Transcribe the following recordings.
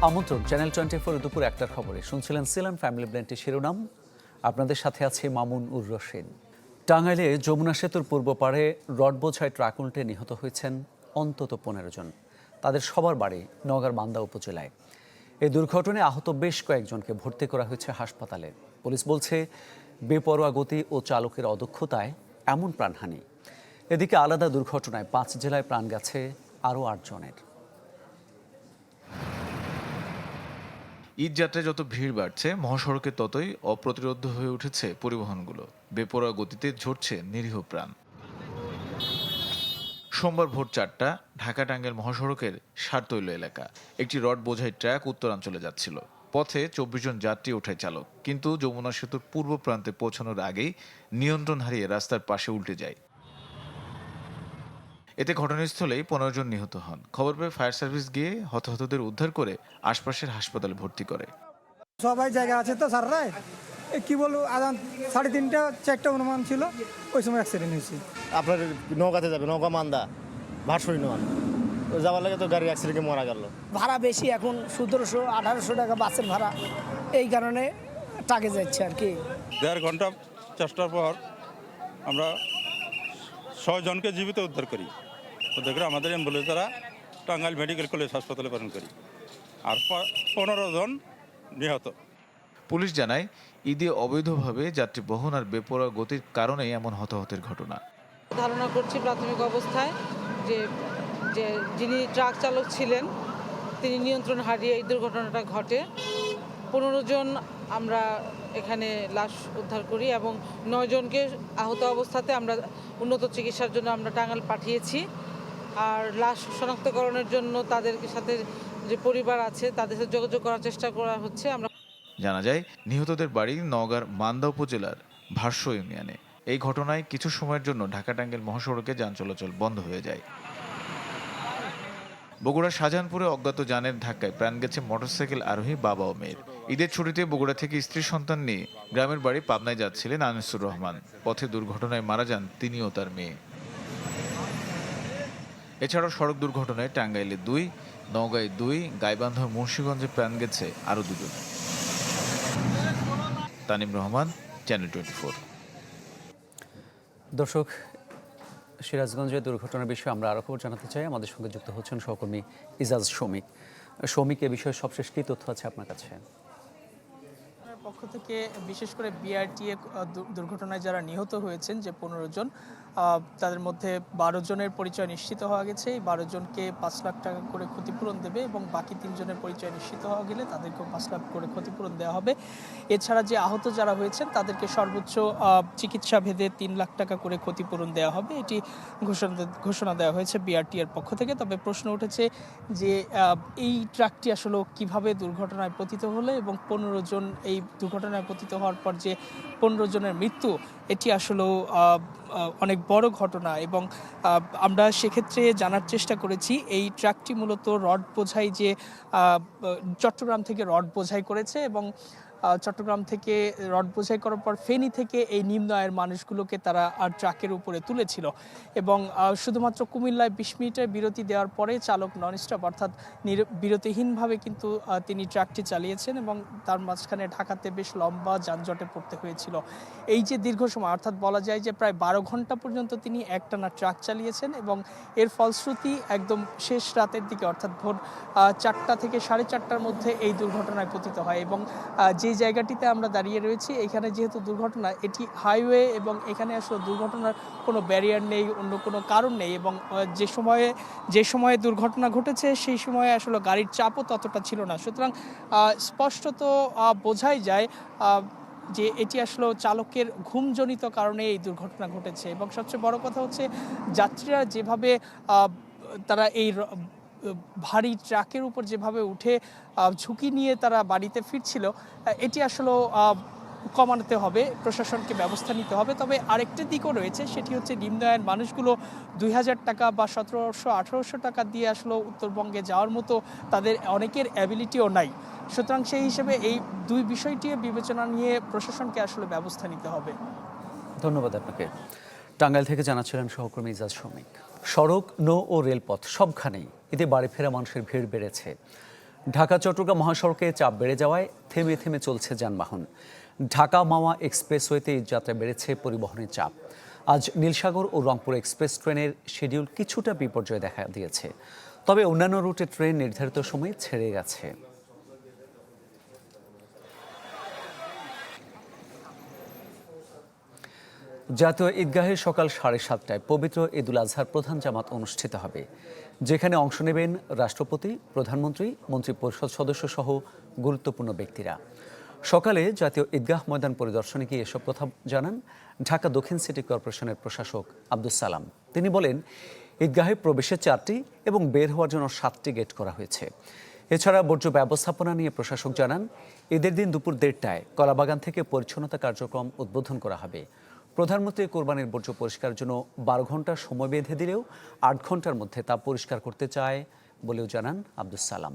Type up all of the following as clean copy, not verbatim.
আমন্ত্রণ চ্যানেল 24 দুপুর 1টার খবরে শুনছিলেন সিলান ফ্যামিলি ব্লেন্ডের শিরোনাম। আপনাদের সাথে আছে মামুন উর রশিদ। টাঙ্গাইলে যমুনা সেতুর পূর্ব পাড়ে রড বোঝাই ট্রাক উল্টে নিহত হয়েছেন অন্তত 15 জন। তাদের সবার বাড়ি নওগাঁর মান্দা উপজেলায়। এই দুর্ঘটনায় আহত বেশ কয়েকজনকে ভর্তি করা হয়েছে হাসপাতালে। পুলিশ বলছে বেপরোয়া গতি ও চালকের অদক্ষতায় এমন প্রাণহানি। এদিকে আলাদা দুর্ঘটনায় 5 জেলায় প্রাণ গেছে আরও 8 জনের। ঈদ যাত্রায় যত ভিড় বাড়ছে, মহাসড়কে ততই অপ্রতিরোধ্য হয়ে উঠেছে পরিবহনগুলো। বেপরোয়া গতিতে ঝরছে নিরীহ প্রাণ। সোমবার ভোর 4টা ঢাকা টাঙ্গাইল মহাসড়কের সারতৈল এলাকা একটি রড বোঝাই ট্রাক উত্তরাঞ্চলে যাচ্ছিল। পথে 24 জন যাত্রী ওঠায় চালক, কিন্তু যমুনা সেতুর পূর্ব প্রান্তে পৌঁছানোর আগেই নিয়ন্ত্রণ হারিয়ে রাস্তার পাশে উল্টে যায়। এতে ঘটনাস্থলেই 15 জন নিহত হন। খবর পেয়ে ফায়ার সার্ভিস গিয়ে হতাহতদের উদ্ধার করে আশপাশের হাসপাতালে ভর্তি করে। সবাই জায়গা আছে তো স্যাররা কি বলবো, আজান 3:30 4টা অনুমান ছিল, ওই সময় অ্যাক্সিডেন্ট হয়েছে। আপনার নৌকাতে যাবে, নৌকা মান্দা ভাটসই নন যাওয়ার লাগে তো গাড়ি অ্যাক্সিডেন্টে মারা গেল। ভাড়া বেশি এখন 1700-1800 টাকা বাসের ভাড়া, এই কারণে টাকে যাচ্ছে আর কি। 1.5 ঘন্টা চেষ্টার পর আমরা 6 জনকে জীবিত উদ্ধার করি। আমাদের অ্যাম্বুলেন্স দ্বারা টাঙ্গাইল মেডিকেল কলেজ হাসপাতালে প্রেরণ করি, আর 15 জন নিহত। পুলিশ জানায়, ঈদে অবৈধভাবে যাত্রী বহন আর বেপরোয়া গতির কারণেই এমন হতাহতের ঘটনা। ধারণা করছি প্রাথমিক অবস্থায় যে যিনি ট্রাক চালক ছিলেন তিনি নিয়ন্ত্রণ হারিয়ে এই দুর্ঘটনাটা ঘটে। 15 জন আমরা এখানে লাশ উদ্ধার করি এবং 9 জনকে আহত অবস্থাতে আমরা উন্নত চিকিৎসার জন্য আমরা টাঙ্গাইল পাঠিয়েছি। আর লাশ শনাক্তকরণের জন্য তাদের সাথে যে পরিবার আছে তাদের সাথে যোগাযোগ করার চেষ্টা করা হচ্ছে। আমরা জানা যায়, নিহতদের বাড়ি নওগাঁর মান্দা উপজেলার ভারসো ইউনিয়নে। এই ঘটনায় কিছু সময়ের জন্য ঢাকা টাঙ্গাইল মহাসড়কে যান চলাচল বন্ধ হয়ে যায়। বগুড়ার শাহজাহানপুরে অজ্ঞাত যানের ধাক্কায় প্রাণ গেছে মোটরসাইকেল আরোহী বাবা ও মেয়ের। ঈদের ছুটিতে বগুড়া থেকে স্ত্রী সন্তান নিয়ে গ্রামের বাড়ি পাবনায় যাচ্ছিলেন আনিসুর রহমান। পথে দুর্ঘটনায় মারা যান তিনি ও তার মেয়ে। এছাড়াও সড়ক দুর্ঘটনায় টাঙ্গাইলে 2, নওগাঁয় 2, গাইবান্ধা মুন্সিগঞ্জে প্রাণ গেছে আরও 2 জন। তানিম রহমান, চ্যানেল 24। দর্শক, সিরাজগঞ্জের দুর্ঘটনার বিষয়ে আমরা আরও খবর জানাতে চাই। আমাদের সঙ্গে যুক্ত হচ্ছেন সহকর্মী ইজাজ শৌমিক। শৌমিক, এ বিষয়ে সবশেষ কী তথ্য আছে আপনার কাছে? পক্ষ থেকে বিশেষ করে বিআরটিএ দুর্ঘটনায় যারা নিহত হয়েছেন যে 15 জন, তাদের মধ্যে 12 জনের পরিচয় নিশ্চিত হওয়া গেছে। এই 12 জনকে 5 লাখ টাকা করে ক্ষতিপূরণ দেবে এবং বাকি 3 জনের পরিচয় নিশ্চিত হওয়া গেলে তাদেরকেও 5 লাখ করে ক্ষতিপূরণ দেওয়া হবে। এছাড়া যে আহত যারা হয়েছেন তাদেরকে সর্বোচ্চ চিকিৎসা ভেদে 3 লাখ টাকা করে ক্ষতিপূরণ দেওয়া হবে, এটি ঘোষণা দেওয়া হয়েছে বিআরটিএর পক্ষ থেকে। তবে প্রশ্ন উঠেছে যে এই ট্রাকটি আসলে কিভাবে দুর্ঘটনায় পতিত হলো এবং 15 জন এই দুর্ঘটনায় পতিত হওয়ার পর যে 15 জনের মৃত্যু, এটি আসলেও অনেক বড় ঘটনা। এবং আমরা সেক্ষেত্রে জানার চেষ্টা করেছি এই ট্রাকটি মূলত রড বোঝাই যে চট্টগ্রাম থেকে রড বোঝাই করেছে এবং চট্টগ্রাম থেকে রড বোঝাই করার পর ফেনী থেকে এই নিম্ন আয়ের মানুষগুলোকে তারা ট্রাকের উপরে তুলেছিল এবং শুধুমাত্র কুমিল্লায় 20 মিনিটের বিরতি দেওয়ার পরে চালক ননস্টপ অর্থাৎ বিরতিহীনভাবে কিন্তু তিনি ট্রাকটি চালিয়েছেন এবং তার মাঝখানে ঢাকাতে বেশ লম্বা যানজটে পড়তে হয়েছিল। এই যে দীর্ঘ সময়, অর্থাৎ বলা যায় যে প্রায় 12 ঘন্টা পর্যন্ত তিনি একটানা ট্রাক চালিয়েছেন এবং এর ফলশ্রুতি একদম শেষ রাতের দিকে অর্থাৎ ভোর 4টা থেকে 4:30টার মধ্যে এই দুর্ঘটনায় পতিত হয়। এবং যে জায়গাটিতে আমরা দাঁড়িয়ে রয়েছি এখানে যেহেতু দুর্ঘটনা, এটি হাইওয়ে এবং এখানে আসলে দুর্ঘটনার কোনো ব্যারিয়ার নেই, অন্য কোনো কারণ নেই এবং যে সময়ে দুর্ঘটনা ঘটেছে সেই সময়ে আসলে গাড়ির চাপও ততটা ছিল না। সুতরাং স্পষ্টত বোঝাই যায় যে এটি আসলে চালকের ঘুমজনিত কারণে এই দুর্ঘটনা ঘটেছে। এবং সবচেয়ে বড় কথা হচ্ছে যাত্রীরা যেভাবে তারা এই ভারী ট্রাকের উপর যেভাবে উঠে ঝুঁকি নিয়ে তারা বাড়িতে ফিরছিল, এটি আসলে কমাতে হবে, প্রশাসনকে ব্যবস্থা নিতে হবে। তবে আরেকটি দিকও রয়েছে, সেটি হচ্ছে নিম্ন আয়ের মানুষগুলো 2000 টাকা বা 1700-1800 টাকা দিয়ে আসলে উত্তরবঙ্গে যাওয়ার মতো তাদের অনেকের অ্যাবিলিটিও নাই। সুতরাং সেই হিসেবে এই দুই বিষয়টিও বিবেচনা নিয়ে প্রশাসনকে আসলে ব্যবস্থা নিতে হবে। ধন্যবাদ আপনাকে। টাঙ্গাইল থেকে জানাচ্ছিলেন সহকর্মী ইজাজ শৌমিক। সড়ক, নৌ ও রেলপথ সবখানেই ঈদে বাড়ি ফেরা মানুষের ভিড় বেড়েছে। ঢাকা চট্টগ্রাম মহাসড়কে চাপ বেড়ে যাওয়ায় থেমে থেমে চলছে যানবাহন। ঢাকা মাওয়া এক্সপ্রেসওয়েতে এই যাত্রা বেড়েছে পরিবহনের চাপ। আজ নীলসাগর ও রংপুর এক্সপ্রেস ট্রেনের শিডিউল কিছুটা বিপর্যয় দেখা দিয়েছে, তবে অন্যান্য রুটে ট্রেন নির্ধারিত সময়ে ছেড়ে গেছে। জাতীয় ঈদগাহে সকাল 7:30টায় পবিত্র ঈদুল আজহার প্রধান জামাত অনুষ্ঠিত হবে, যেখানে অংশ নেবেন রাষ্ট্রপতি, প্রধানমন্ত্রী, মন্ত্রিপরিষদ সদস্য সহ গুরুত্বপূর্ণ ব্যক্তিরা। সকালে জাতীয় ঈদগাহ ময়দান পরিদর্শনে গিয়ে এসব কথা জানান ঢাকা দক্ষিণ সিটি কর্পোরেশনের প্রশাসক আব্দুস সালাম। তিনি বলেন, ঈদগাহে প্রবেশে 4টি এবং বের হওয়ার জন্য 7টি গেট করা হয়েছে। এছাড়া বর্জ্য ব্যবস্থাপনা নিয়ে প্রশাসক জানান, ঈদের দিন দুপুর 1:30টায় কলাবাগান থেকে পরিচ্ছন্নতা কার্যক্রম উদ্বোধন করা হবে। প্রধানমন্ত্রী কোরবানির বর্জ্য পরিষ্কারের জন্য 12 ঘন্টা সময় বেঁধে দিলেও 8 ঘন্টার মধ্যে তা পরিষ্কার করতে চায় বলেও জানান আব্দুস সালাম।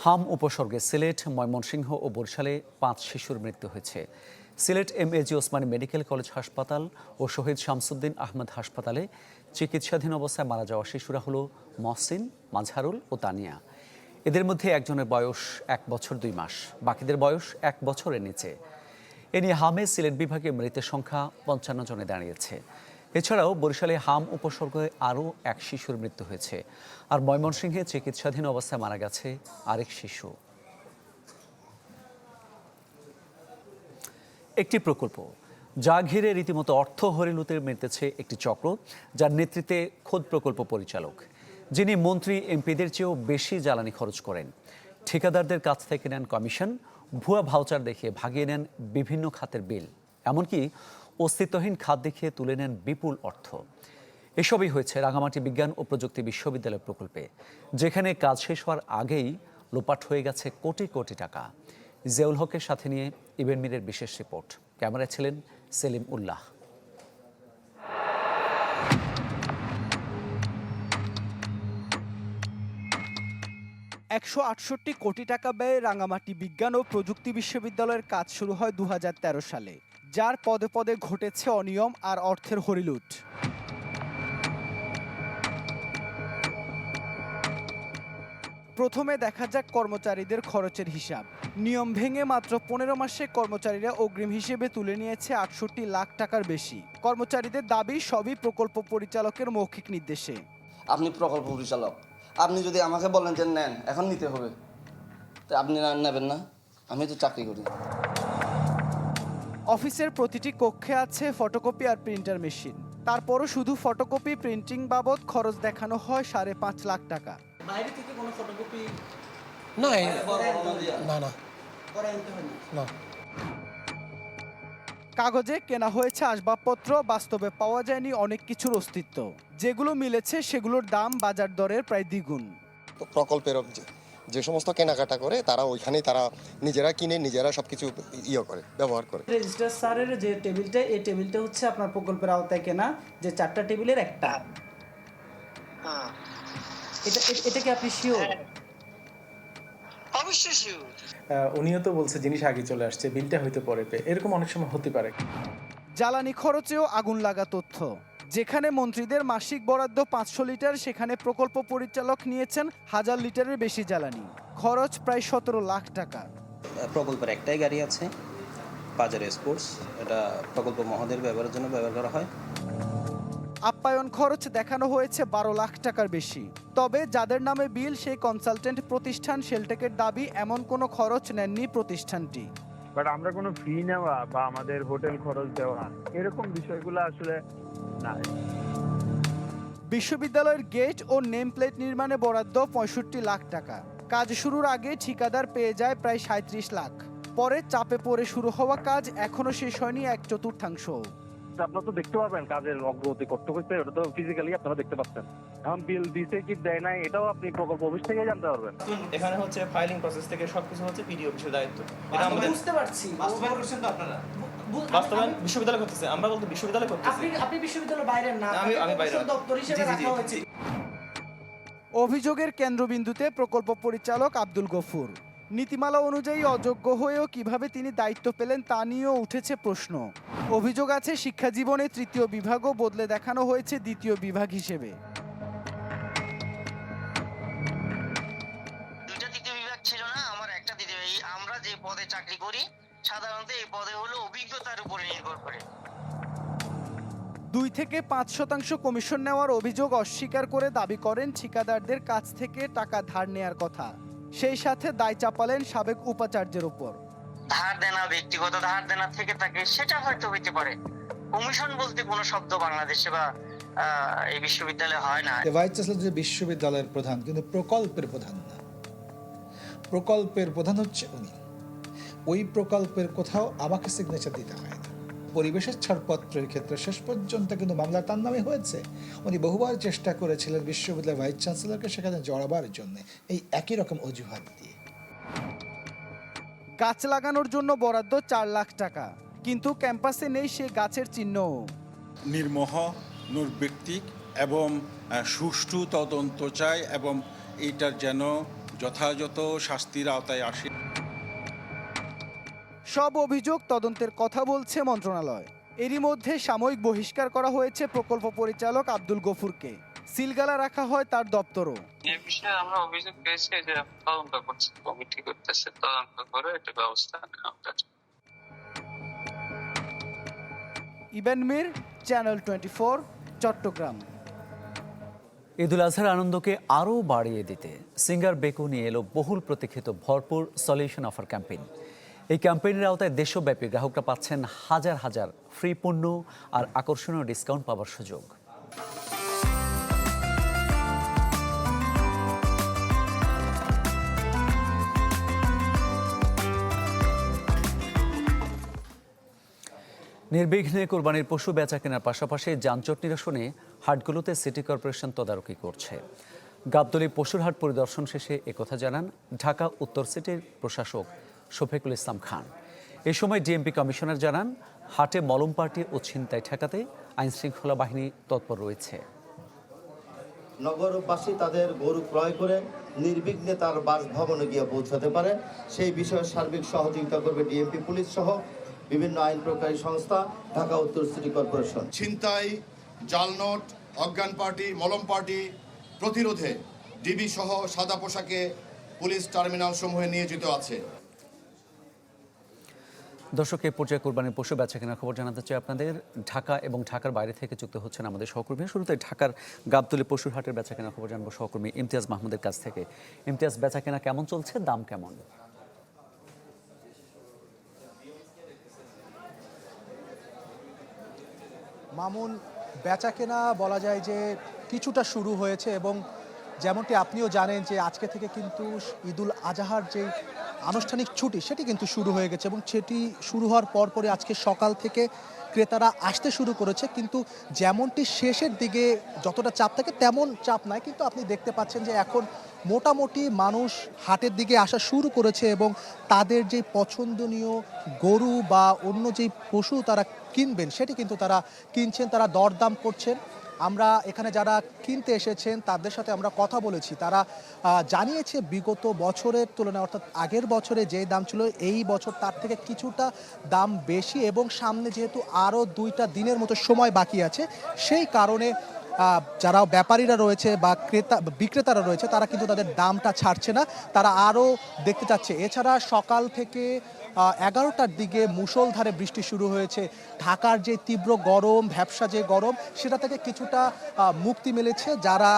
হাম উপসর্গে সিলেট, ময়মনসিংহ ও বরিশালে 5 শিশুর মৃত্যু হয়েছে। Sylhet MAG Osmani medical college হাসপাতাল ও শহীদ শামসুদ্দিন আহমদ হাসপাতালে চিকিৎসাধীন অবস্থায় মারা যাওয়া শিশুরা হলো মহসিন, মাঝহারুল ও তানিয়া। এদের মধ্যে একজনের বয়স 1 বছর 2 মাস, বাকিদের বয়স 1 বছরের নিচে। এ নিয়ে হামে সিলেট বিভাগে মৃতের সংখ্যা 55 জনে দাঁড়িয়েছে। এছাড়াও বরিশালে হাম উপসর্গে আরও 1 শিশুর মৃত্যু হয়েছে, আর ময়মনসিংহে চিকিৎসাধীন অবস্থায় মারা গেছে আরেক শিশু। একটি প্রকল্প যা ঘিরে রীতিমতো অর্থ হরিলুটের মেতেছে একটি চক্র, যার নেতৃত্বে খোদ প্রকল্প পরিচালক, যিনি মন্ত্রী এমপিদের চেয়েও বেশি জ্বালানি খরচ করেন। ঠিকাদারদের কাছ থেকে নেন কমিশন, ভুয়া ভাউচার দেখিয়ে ভাগিয়ে নেন বিভিন্ন খাতের বিল, এমনকি অস্তিত্বহীন খাত দেখিয়ে তুলে নেন বিপুল অর্থ। এসবই হয়েছে রাঙামাটি বিজ্ঞান ও প্রযুক্তি বিশ্ববিদ্যালয় প্রকল্পে, যেখানে কাজ শেষ হওয়ার আগেই লোপাট হয়ে গেছে কোটি কোটি টাকা। জিয়াউল হকের সাথে নিয়ে ইবেন মিরের বিশেষ রিপোর্ট। ক্যামেরায় ছিলেন সেলিম উল্লাহ। 168 কোটি টাকা ব্যয়ে রাঙামাটি বিজ্ঞান ও প্রযুক্তি বিশ্ববিদ্যালয়ের কাজ শুরু হয় 2013 সালে, যার পদে পদে ঘটেছে অনিয়ম আর অর্থের হরিলুট। প্রথমে দেখা যাক কর্মচারীদের খরচের হিসাব। নিয়ম ভেঙে মাত্র 15 মাসে কর্মচারীরা অগ্রিম হিসেবে তুলে নিয়েছে 68 লাখ টাকার বেশি। কর্মচারীদের দাবি সবই প্রকল্প পরিচালকের মৌখিক নির্দেশে। আপনি প্রকল্প পরিচালক, আপনি যদি আমাকে বলেন যে নেন, এখন নিতে হবে, তো আপনি নেবেন না? আমি তো চাকরি করি। অফিসের প্রতিটি কক্ষে আছে ফটোকপি আর প্রিন্টার মেশিন, তারপরও শুধু ফটোকপি প্রিন্টিং বাবদ খরচ দেখানো হয় 5.5 লাখ টাকা। বাইরে থেকে কোনো ফটোকপি না না না। কাগজে কেনা হয়েছে আসবাবপত্র, বাস্তবে পাওয়া যায়নি অনেক কিছুর অস্তিত্ব। যেগুলো মিলেছে সেগুলোর দাম বাজার দরের প্রায় দ্বিগুণ। প্রকল্পের যে সমস্ত কেনাকাটা করে তারা ওইখানেই তারা নিজেরা কিনে নিজেরা সবকিছু করে ব্যবহার করে। রেজিস্ট্রার স্যারের যে টেবিলটা, এই টেবিলটা হচ্ছে আপনার প্রকল্পের আওতায় কেনা, যে 4টা টেবিলের একটা। এটা কি আপনি শিওর? অবশ্যই শিওর। উনিও তো বলছে জিনিস আগে চলে আসছে, বিলটা হয়তো পরে পেয়ে, এরকম অনেক সময় হতে পারে। জ্বালানি খরচেও আগুন লাগা তথ্য। যেখানে মন্ত্রীদের মাসিক বরাদ্দ 500 লিটার, সেখানে প্রকল্প পরিচালক নিয়েছেন 1000 লিটারের বেশি জ্বালানি। খরচ প্রায় 17 লাখ টাকা। প্রকল্পের একটাই গাড়ি আছে, পাজারো স্পোর্টস, এটা প্রকল্প মহোদয়ের ব্যবহারের জন্য ব্যবহার করা হয়। আপ্যায়ন খরচ দেখানো হয়েছে 12 লাখ টাকার বেশি। তবে যাদের নামে বিল, সেই কনসালটেন্ট প্রতিষ্ঠান শেলটেকের দাবি এমন কোনো খরচ নেননি প্রতিষ্ঠানটি। বাট আমরা কোনো ফি নেওয়া বা আমাদের হোটেল খরচ দেওয়া এরকম বিষয়গুলো আসলে না। বিশ্ববিদ্যালয়ের গেট ও নেম প্লেট নির্মাণে বরাদ্দ 65 লাখ টাকা। কাজ শুরুর আগে ঠিকাদার পেয়ে যায় প্রায় 37 লাখ। পরে চাপে পড়ে শুরু হওয়া কাজ এখনো শেষ হয়নি 1/4। আপনারা তো দেখতে পারবেন কাজের অগ্রগতি করতে করতে, ওটা তো ফিজিক্যালি আপনারা দেখতে পাচ্ছেন। এখন বিল দিতে কি দেয় নাই এটাও আপনি প্রকল্প অফিস থেকে জানতে পারবেন। এখানে হচ্ছে ফাইলিং প্রসেস থেকে সবকিছু হচ্ছে পিডি অফিসের দায়িত্ব। এটা আমরা বুঝতে পারছি, বাস্তবায়ন করছেন তো আপনারা। বাস্তবায়ন বিশ্ববিদ্যালয় করতেছে, আমরা বলতে বিশ্ববিদ্যালয় করতেছি। আপনি বিশ্ববিদ্যালয়ের বাইরে না, আমি বাইরে দপ্তর হিসেবে রাখা হয়েছে। অভিযোগের কেন্দ্রবিন্দুতে প্রকল্প পরিচালক আব্দুল গফুর। নীতিমালা অনুযায়ী অযোগ্য হয়েও কিভাবে তিনি দায়িত্ব পেলেন তা নিয়েও উঠেছে প্রশ্ন। অভিযোগ আছে শিক্ষা জীবনে তৃতীয় বিভাগও বদলে দেখানো হয়েছে দ্বিতীয় বিভাগ হিসেবে। দুইটা দ্বিতীয় বিভাগ ছিল না, আমার একটা দ্বিতীয়। আমরা যে পদে চাকরি করি সাধারণত এই পদে হলো অভিজ্ঞতার উপরে নির্ভর করে। 2 থেকে 5% কমিশন নেওয়ার অভিযোগ অস্বীকার করে দাবি করেন ঠিকাদারদের কাছ থেকে টাকা ধার নেয়ার কথা। সেই সাথে দায় চাপালেন সাবেক উপাচার্যের উপর। ধার দেনা, ব্যক্তিগত ধার দেনা থেকে থাকে, সেটা হয়তো হইতে পারে। কমিশন বলতে কোনো শব্দ বাংলাদেশে বা এই বিশ্ববিদ্যালয়ে হয় না। ভাইস চ্যান্সেলর যে বিশ্ববিদ্যালয়ের প্রধান, কিন্তু প্রকল্পের প্রধান না। প্রকল্পের প্রধান হচ্ছে উনি। ওই প্রকল্পের কোথাও আমাকে সিগনেচার দিতে হয় না। পরিবেশের ছাড়পত্রের ক্ষেত্রে শেষ পর্যন্ত কিন্তু মামলা তার নামে হয়েছে। উনি বহুবার চেষ্টা করেছিলেন বিশ্ববিদ্যালয়ের ভাইস চ্যান্সেলরকে সেখানে জড়াবার জন্য, এই একই রকম অজুহাত দিয়ে। গাছ লাগানোর জন্য বরাদ্দ 4 লাখ টাকা, কিন্তু ক্যাম্পাসে নেই সেই গাছের চিহ্ন। নির্মোহ, নির্ব্যক্তিক এবং সুষ্ঠু তদন্ত চাই এবং এইটার যেন যথাযথ শাস্তির আওতায় আসে। সব অভিযোগ তদন্তের কথা বলছে মন্ত্রণালয়। এরই মধ্যে সাময়িক বহিষ্কার করা হয়েছে প্রকল্প পরিচালক আব্দুল গফুরকে। সিলগালা রাখা হয় তার দপ্তরও। এই বিষয়ে আমরা অভিযোগ পেয়েছি যে তদন্ত করছে, কমিটি করতেছে, তদন্ত করে এটা ব্যবস্থা নেওয়া হবে। ইবেন মির, চ্যানেল 24, চট্টগ্রাম। ঈদুল আজহার আনন্দকে আরও বাড়িয়ে দিতে সিঙ্গার বেকো নিয়ে এলো বহুল প্রতীক্ষিত ভরপুর সলিউশন অফার ক্যাম্পেইন। এই ক্যাম্পেইনের আওতায় দেশব্যাপী গ্রাহকরা পাচ্ছেন হাজার হাজার ফ্রি পণ্য আর আকর্ষণীয় ডিসকাউন্ট পাওয়ার সুযোগ। নির্বিঘ্নে কোরবানির পশু বেচা কেনার পাশাপাশি যানজট নিরসনে হাটগুলোতে সিটি কর্পোরেশন তদারকি করছে। গাবতলী পশুর হাট পরিদর্শন শেষে একথা জানান ঢাকা উত্তর সিটির প্রশাসক শফিকুল ইসলাম খান। এ সময় ডিএমপি কমিশনার জানান, হাটে মলম পার্টি ও ছিনতাই ঠেকাতে আইনশৃঙ্খলা বাহিনী তৎপর রয়েছে। নগরবাসী তাদের গরু ক্রয় করে নির্বিঘ্নে তার বাসভবনে গিয়ে পৌঁছাতে পারে, সেই বিষয়ে সার্বিক সহযোগিতা করবে ডিএমপি পুলিশ সহ বিভিন্ন আইন প্রকারী সংস্থা, ঢাকা উত্তর সিটি কর্পোরেশন। ছিনতাই, জালনোট, অজ্ঞান পার্টি, মলম পার্টি প্রতিরোধে ডিবি সহ সাদা পোশাকে পুলিশ টার্মিনাল সমূহে নিয়োজিত আছে। দর্শক, এই পর্যায়ে কোরবানির পশু বেচা কেনার খবর জানাতে চাই আপনাদের। ঢাকা এবং ঢাকার বাইরে থেকে যুক্ত হচ্ছেন আমাদের সহকর্মী। শুরুতে ঢাকার গাবতলী পশুর হাটের বেচা কেনার খবর জানবো সহকর্মী ইমতিয়াজ মাহমুদের কাছ থেকে। ইমতিয়াজ, বেচা কেনা কেমন চলছে, দাম কেমন? মামুন, বেচা কেনা বলা যায় যে কিছুটা শুরু হয়েছে এবং যেমনটি আপনিও জানেন যে আজকে থেকে কিন্তু ঈদুল আজহার যে আনুষ্ঠানিক ছুটি সেটি কিন্তু শুরু হয়ে গেছে এবং সেটি শুরু হওয়ার পরপরই আজকে সকাল থেকে ক্রেতারা আসতে শুরু করেছে। কিন্তু যেমনটি শেষের দিকে যতটা চাপ থাকে তেমন চাপ নাই, কিন্তু আপনি দেখতে পাচ্ছেন যে এখন মোটামুটি মানুষ হাটের দিকে আসা শুরু করেছে এবং তাদের যে পছন্দনীয় গরু বা অন্য যেই পশু তারা কিনবেন সেটি কিন্তু তারা কিনছেন, তারা দরদাম করছেন। আমরা এখানে যারা কিনতে এসেছেন তাদের সাথে আমরা কথা বলেছি, তারা জানিয়েছে বিগত বছরের তুলনায় অর্থাৎ আগের বছরে যে দাম ছিল এই বছর তার থেকে কিছুটা দাম বেশি এবং সামনে যেহেতু আরও 2টা দিনের মতো সময় বাকি আছে সেই কারণে যারা ব্যাপারীরা রয়েছে বা বিক্রেতারা রয়েছে তারা কিন্তু তাদের দামটা ছাড়ছে না, তারা আরও দেখতে চাচ্ছে। এছাড়া সকাল থেকে 11টার দিকে মুষলধারে বৃষ্টি শুরু হয়েছে। ঢাকার যে তীব্র গরম, ভ্যাপসা যে গরম, সেটা থেকে কিছুটা মুক্তি মিলেছে। যারা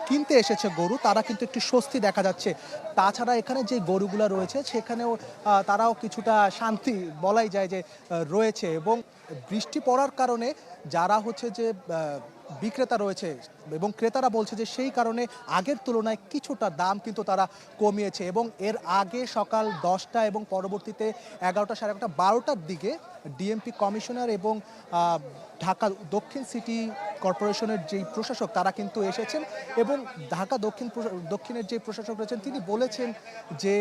কিনতে এসেছে গরু তারা কিন্তু একটু স্বস্তি দেখা যাচ্ছে। তাছাড়া এখানে যে গরুগুলো রয়েছে সেখানেও তারাও কিছুটা শান্তি বলাই যায় যে রয়েছে এবং বৃষ্টি পড়ার কারণে যারা হচ্ছে যে বিক্রেতা রয়েছে এবং ক্রেতারা বলছে যে সেই কারণে আগের তুলনায় কিছুটা দাম কিন্তু তারা কমিয়েছে এবং এর আগে সকাল 10টা এবং পরবর্তীতে 11টা, 11:30, 12টার দিকে ডিএমপি কমিশনার এবং ঢাকা দক্ষিণ সিটি কর্পোরেশনের যেই প্রশাসক তারা কিন্তু এসেছেন এবং ঢাকা দক্ষিণের যে প্রশাসক রয়েছেন তিনি বলেছেন যে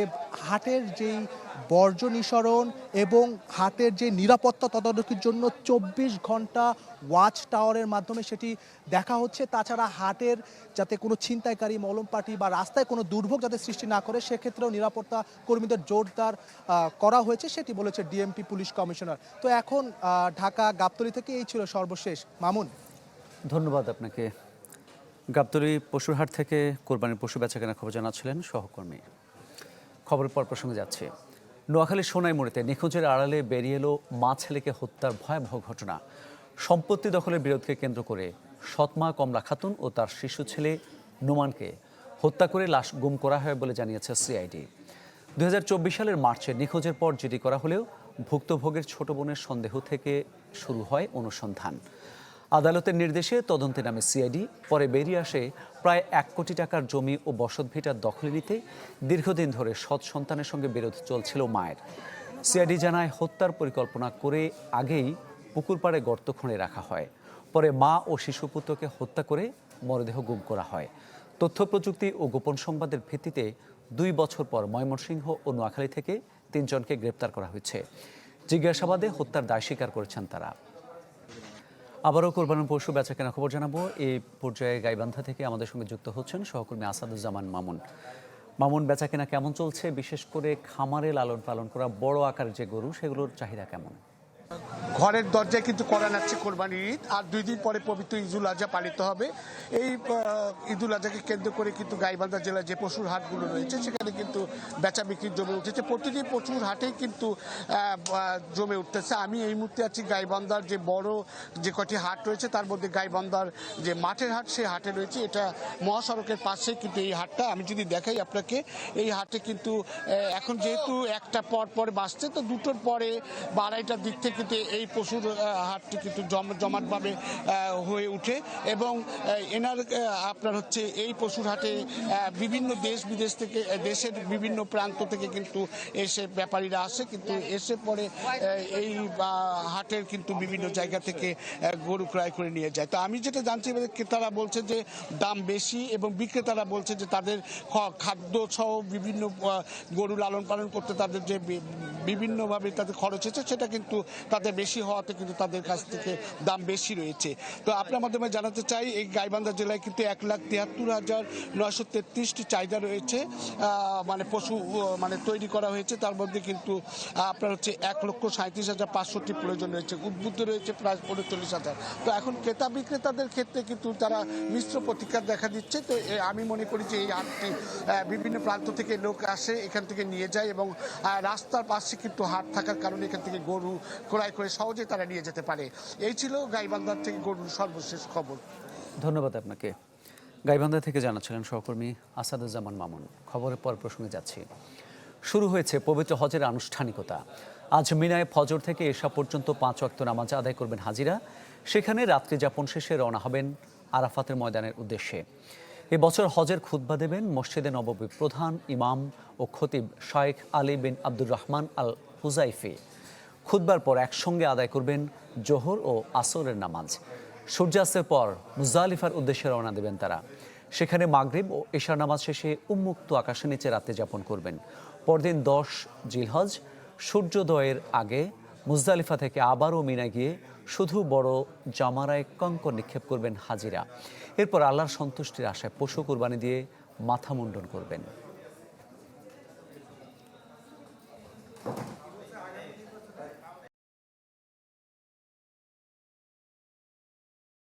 হাটের যেই বর্জ্য নিঃসরণ এবং হাটের যে নিরাপত্তা তদারকির জন্য 24 ঘন্টা ওয়াচ টাওয়ারের মাধ্যমে সেটি দেখা হচ্ছে। তাছাড়া তাছাড়া হাটের যাতে কোনো ছিনতাইকারী মলম পার্টি বা রাস্তায় কোনো দুর্ভোগ যাতে সৃষ্টি না করে সেক্ষেত্রেও নিরাপত্তা কর্মীদের জোরদার করা হয়েছে, সেটি বলেছে ডিএমপি পুলিশ কমিশনার। তো এখন ঢাকা গাবতলী থেকে এই ছিল সর্বশেষ। মামুন, ধন্যবাদ আপনাকে। গাবতলী পশুরহাট থেকে কোরবানির পশু বেচাকেনা খবর জানাচ্ছিলেন সহকর্মী। খবরের পর প্রসঙ্গে যাচ্ছে, নোয়াখালীর সোনাইমুড়িতে নিখোঁজের আড়ালে বেরিয়ে এলো মা ছেলেকে হত্যার ভয়াবহ ঘটনা। সম্পত্তি দখলের বিরোধকে কেন্দ্র করে সৎমা কমলা খাতুন ও তার শিশু ছেলে নোমানকে হত্যা করে লাশ গুম করা হয় বলে জানিয়েছে সিআইডি। 2024 সালের মার্চে নিখোঁজের পর জিডি করা হলেও ভুক্তভোগের ছোট বোনের সন্দেহ থেকে শুরু হয় অনুসন্ধান। আদালতের নির্দেশে তদন্তে নামে সিআইডি। পরে বেরিয়ে আসে প্রায় 1 কোটি টাকার জমি ও বসতভিটার দখলে নিতে দীর্ঘদিন ধরে সৎ সন্তানের সঙ্গে বিরোধ চলছিল মায়ের। সিআইডি জানায়, হত্যার পরিকল্পনা করে আগেই পুকুর পাড়ে গর্ত খুঁড়ে রাখা হয়। পরে মা ও শিশুপুত্রকে হত্যা করে মরদেহ গুম করা হয়। তথ্য প্রযুক্তি ও গোপন সংবাদের ভিত্তিতে 2 বছর পর ময়মনসিংহ ও নোয়াখালী থেকে 3 জনকে গ্রেপ্তার করা হয়েছে। জিজ্ঞাসাবাদে হত্যার দায় স্বীকার করেছেন তারা। আবারও কোরবানির পশু বেচাকেনা খবর জানাবো। এই পর্যায়ে গাইবান্ধা থেকে আমাদের সঙ্গে যুক্ত হচ্ছেন সহকর্মী আসাদুজ্জামান মামুন। মামুন, বেচাকেনা কেমন চলছে? বিশেষ করে খামারে লালন পালন করা বড় আকারের যে গরু, সেগুলোর চাহিদা কেমন? ঘরের দরজায় কিন্তু করা যাচ্ছে কোরবানির ঈদ, আর 2 দিন পরে পবিত্র ঈদুল আজহা পালিত হবে। এই ঈদুল আজহাকে কেন্দ্র করে কিন্তু গাইবান্ধা জেলার যে পশুর হাটগুলো রয়েছে সেখানে কিন্তু বেচা বিক্রি জমে উঠেছে। প্রতিটি পশুর হাটেই কিন্তু জমে উঠতেছে। আমি এই মুহূর্তে আছি গাইবান্ধার যে বড় যে কটি হাট রয়েছে তার মধ্যে গাইবান্ধার যে মাঠের হাট, সেই হাটে রয়েছে। এটা মহাসড়কের পাশে কিন্তু এই হাটটা। আমি যদি দেখাই আপনাকে, এই হাটে কিন্তু এখন যেহেতু 1টা পর বাসছে, তো 2টোর পরে বা 2:30টার দিক থেকে কিন্তু এই পশুর হাটটি কিন্তু জমাটভাবে হয়ে উঠে। এবং এনার আপনার হচ্ছে এই পশুর হাটে বিভিন্ন দেশ বিদেশ থেকে, দেশের বিভিন্ন প্রান্ত থেকে কিন্তু এসে ব্যাপারীরা আসে, কিন্তু এসে পরে এই হাটের কিন্তু বিভিন্ন জায়গা থেকে গরু ক্রয় করে নিয়ে যায়। তো আমি যেটা জানছি, ক্রেতারা বলছে যে দাম বেশি এবং বিক্রেতারা বলছে যে তাদের খাদ্য সহ বিভিন্ন গরু লালন পালন করতে তাদের যে বিভিন্নভাবে তাদের খরচ হচ্ছে সেটা কিন্তু তাদের বেশি হওয়াতে কিন্তু তাদের কাছ থেকে দাম বেশি রয়েছে। তো আপনার মাধ্যমে জানাতে চাই, এই গাইবান্ধা জেলায় কিন্তু 1,73,933টি চাহিদা রয়েছে, মানে পশু মানে তৈরি করা হয়েছে। তার মধ্যে কিন্তু আপনার হচ্ছে 1,37,500টি প্রয়োজন রয়েছে, উদ্বুদ্ধ রয়েছে প্রায় 39,000। তো এখন ক্রেতা বিক্রেতাদের ক্ষেত্রে কিন্তু তারা মিশ্র প্রতিক্রিয়া দেখা দিচ্ছে। তো আমি মনে করি যে এই হাটটি বিভিন্ন প্রান্ত থেকে লোক আসে, এখান থেকে নিয়ে যায় এবং রাস্তার পাশে কিন্তু হাট থাকার কারণে এখান থেকে গরু ক্রয় করে সহজে তারা নিয়ে যেতে পারে। এই ছিল গাইবান্ধার থেকে গরুর সর্বশেষ খবর। ধন্যবাদ আপনাকে। গাইবান্ধা থেকে জানাচ্ছিলেন সহকর্মী আসাদুজ্জামান মামুন। খবরের পর প্রসঙ্গে যাচ্ছি। শুরু হয়েছে পবিত্র হজের আনুষ্ঠানিকতা। আজ মিনায় ফজর থেকে এশা পর্যন্ত 5 ওয়াক্ত নামাজ আদায় করবেন হাজিরা। সেখানে রাত্রি যাপন শেষে রওনা হবেন আরাফাতের ময়দানের উদ্দেশ্যে। এবছর হজের খুতবা দেবেন মসজিদে নববীর প্রধান ইমাম ও খতিব শাইখ আলী বিন আব্দুর রহমান আল হুজাইফি। খুতবার পর একসঙ্গে আদায় করবেন জোহর ও আসরের নামাজ। সূর্যাস্তের পর মুজদালিফার উদ্দেশ্যে রওনা দেবেন তারা। সেখানে মাগরিব ও এশার নামাজ শেষে উন্মুক্ত আকাশের নিচে রাতে যাপন করবেন। পরদিন 10 জিলহজ সূর্যোদয়ের আগে মুজদালিফা থেকে আবারও মিনা গিয়ে শুধু বড় জামারায় কঙ্কর নিক্ষেপ করবেন হাজিরা। এরপর আল্লাহর সন্তুষ্টির আশায় পশু কুরবানি দিয়ে মাথা মুন্ডন করবেন।